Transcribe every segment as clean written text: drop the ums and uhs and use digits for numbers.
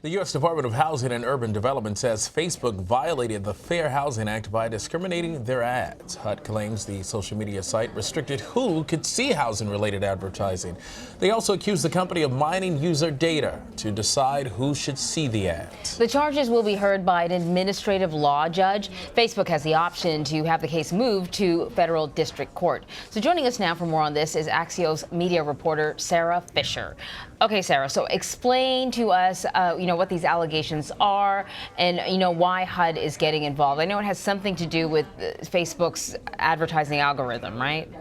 The U.S. Department of Housing and Urban Development says Facebook violated the Fair Housing Act by discriminating their ads. HUD claims the social media site restricted who could see housing-related advertising. They also accuse the company of mining user data to decide who should see the ads. The charges will be heard by an administrative law judge. Facebook has the option to have the case moved to federal district court. So joining us now for more on this is Axios media reporter Sarah Fisher. Okay, Sarah, so explain to us, what these allegations are and, why HUD is getting involved. I know it has something to do with Facebook's advertising algorithm, right?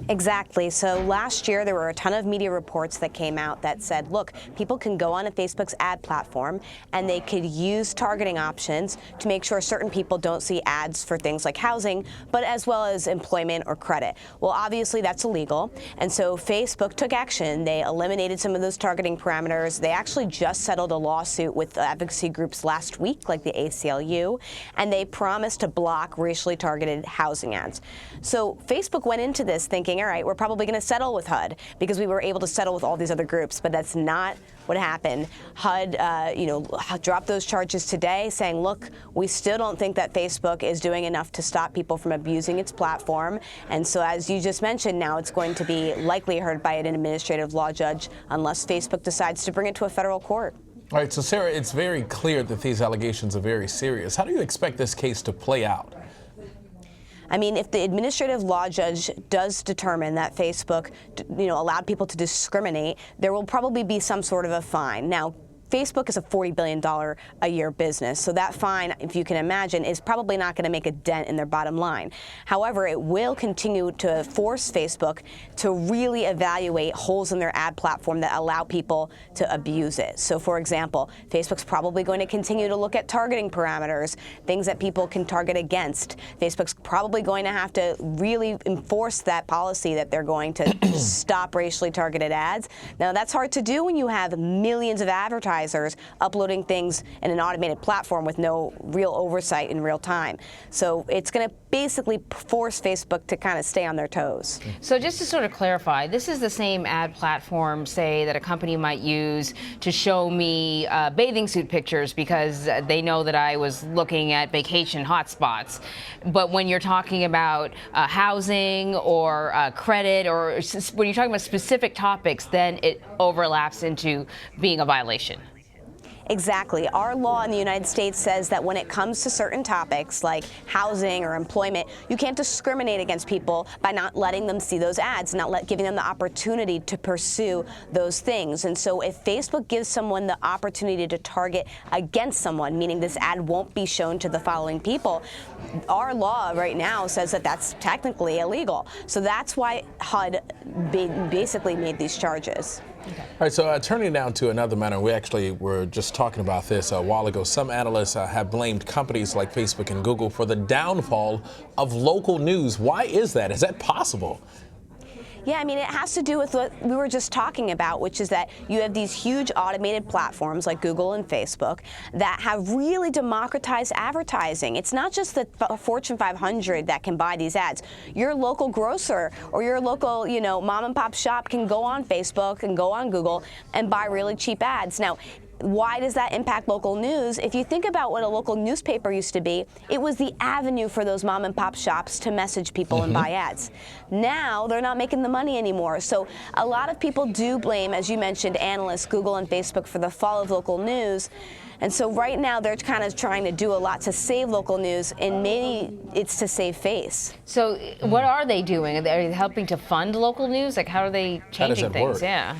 Exactly. So last year, there were a ton of media reports that came out that said, look, people can go on a Facebook's ad platform and they could use targeting options to make sure certain people don't see ads for things like housing, but as well as employment or credit. Well, obviously, that's illegal. And so Facebook took action. They eliminated some of those targeting parameters. They actually just settled a lawsuit with advocacy groups last week, like the ACLU, and they promised to block racially targeted housing ads. So Facebook went into this thinking, all right, we're probably going to settle with HUD because we were able to settle with all these other groups, but that's not what happened. HUD, dropped those charges today, saying, look, we still don't think that Facebook is doing enough to stop people from abusing its platform. And so, as you just mentioned, now it's going to be likely heard by an administrative law judge unless Facebook decides to bring it to a federal court. All right, so Sarah, it's very clear that these allegations are very serious. How do you expect this case to play out? I mean, if the administrative law judge does determine that Facebook, allowed people to discriminate, there will probably be some sort of a fine. Now, Facebook is a $40 billion a year business, so that fine, if you can imagine, is probably not going to make a dent in their bottom line. However, it will continue to force Facebook to really evaluate holes in their ad platform that allow people to abuse it. So, for example, Facebook's probably going to continue to look at targeting parameters, things that people can target against. Facebook's probably going to have to really enforce that policy that they're going to stop racially targeted ads. Now, that's hard to do when you have millions of advertisers uploading things in an automated platform with no real oversight in real time. So it's going to basically force Facebook to kind of stay on their toes. So just to sort of clarify, this is the same ad platform, say, that a company might use to show me bathing suit pictures because they know that I was looking at vacation hotspots. But when you're talking about housing or credit, or when you're talking about specific topics, then it overlaps into being a violation. Exactly. Our law in the United States says that when it comes to certain topics like housing or employment, you can't discriminate against people by not letting them see those ads, not giving them the opportunity to pursue those things. And so if Facebook gives someone the opportunity to target against someone, meaning this ad won't be shown to the following people, our law right now says that that's technically illegal. So that's why HUD basically made these charges. Okay. All right, so turning now to another matter, we actually were just talking about this a while ago. Some analysts have blamed companies like Facebook and Google for the downfall of local news. Why is that? Is that possible? Yeah, I mean, it has to do with what we were just talking about, which is that you have these huge automated platforms like Google and Facebook that have really democratized advertising. It's not just the Fortune 500 that can buy these ads. Your local grocer or your local, mom and pop shop can go on Facebook and go on Google and buy really cheap ads. Now, why does that impact local news? If you think about what a local newspaper used to be, it was the avenue for those mom and pop shops to message people and buy ads. Now they're not making the money anymore. So a lot of people do blame, as you mentioned, analysts, Google and Facebook for the fall of local news. And so right now they're kind of trying to do a lot to save local news, and maybe it's to save face. So what are they doing? Are they helping to fund local news? Like, how are they changing things? Work? Yeah.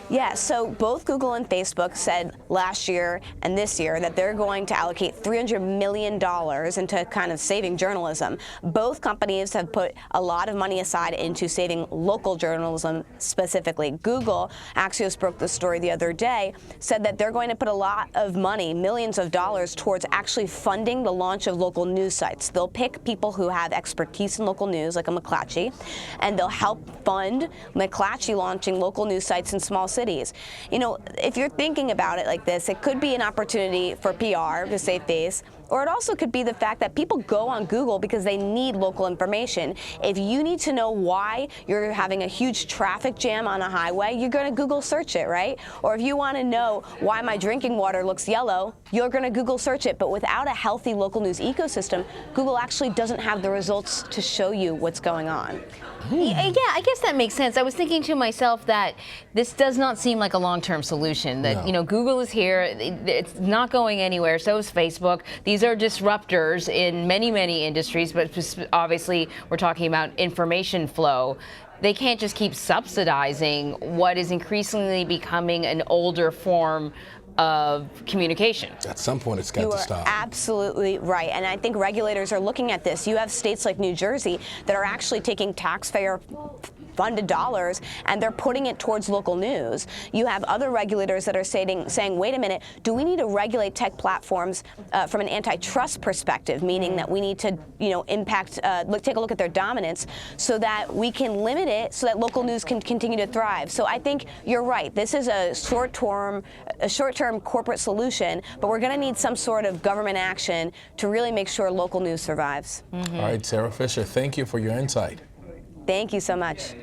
Yeah, so both Google and Facebook said last year and this year that they're going to allocate $300 million into kind of saving journalism. Both companies have put a lot of money aside into saving local journalism specifically. Google, Axios broke the story the other day, said that they're going to put a lot of money, millions of dollars, towards actually funding the launch of local news sites. They'll pick people who have expertise in local news, like a McClatchy, and they'll help fund McClatchy launching local news sites in small cities. If you're thinking about it like this, it could be an opportunity for PR to save face. Or it also could be the fact that people go on Google because they need local information. If you need to know why you're having a huge traffic jam on a highway, you're going to Google search it, right? Or if you want to know why my drinking water looks yellow, you're going to Google search it. But without a healthy local news ecosystem, Google actually doesn't have the results to show you what's going on. Yeah, I guess that makes sense. I was thinking to myself that this does not seem like a long-term solution. That, you know, Google is here, it's not going anywhere, so is Facebook. These are disruptors in many, many industries, but obviously we're talking about information flow. They can't just keep subsidizing what is increasingly becoming an older form of communication. At some point, it's got to stop. You are absolutely right. And I think regulators are looking at this. You have states like New Jersey that are actually taking taxpayer-funded dollars and they're putting it towards local news. You have other regulators that are saying, wait a minute, do we need to regulate tech platforms from an antitrust perspective, meaning that we need to, take a look at their dominance so that we can limit it so that local news can continue to thrive. So I think you're right. This is a short-term corporate solution, but we're going to need some sort of government action to really make sure local news survives. All right, Sarah Fisher, thank you for your insight. Thank you so much.